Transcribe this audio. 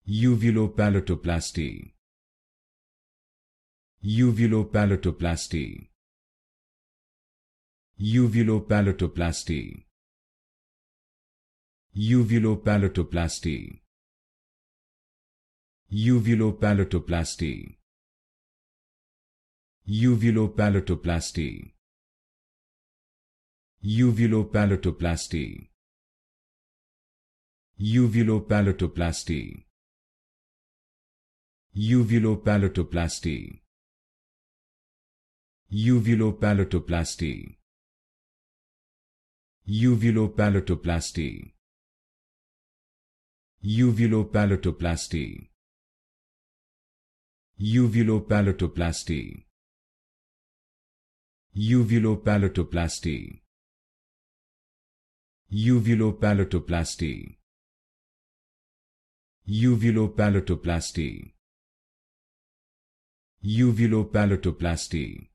Uvulopalatoplasty. Uvulopalatoplasty. Uvulopalatoplasty. Uvulopalatoplasty. Uvulopalatoplasty. Uvulopalatoplasty. Uvulopalatoplasty. Uvulopalatoplasty. Uvulopalatoplasty. Uvulopalatoplasty. Uvulopalatoplasty. Uvulopalatoplasty. Uvulopalatoplasty. Uvulopalatoplasty. Uvulopalatoplasty. Uvulopalatoplasty. Uvulopalatoplasty.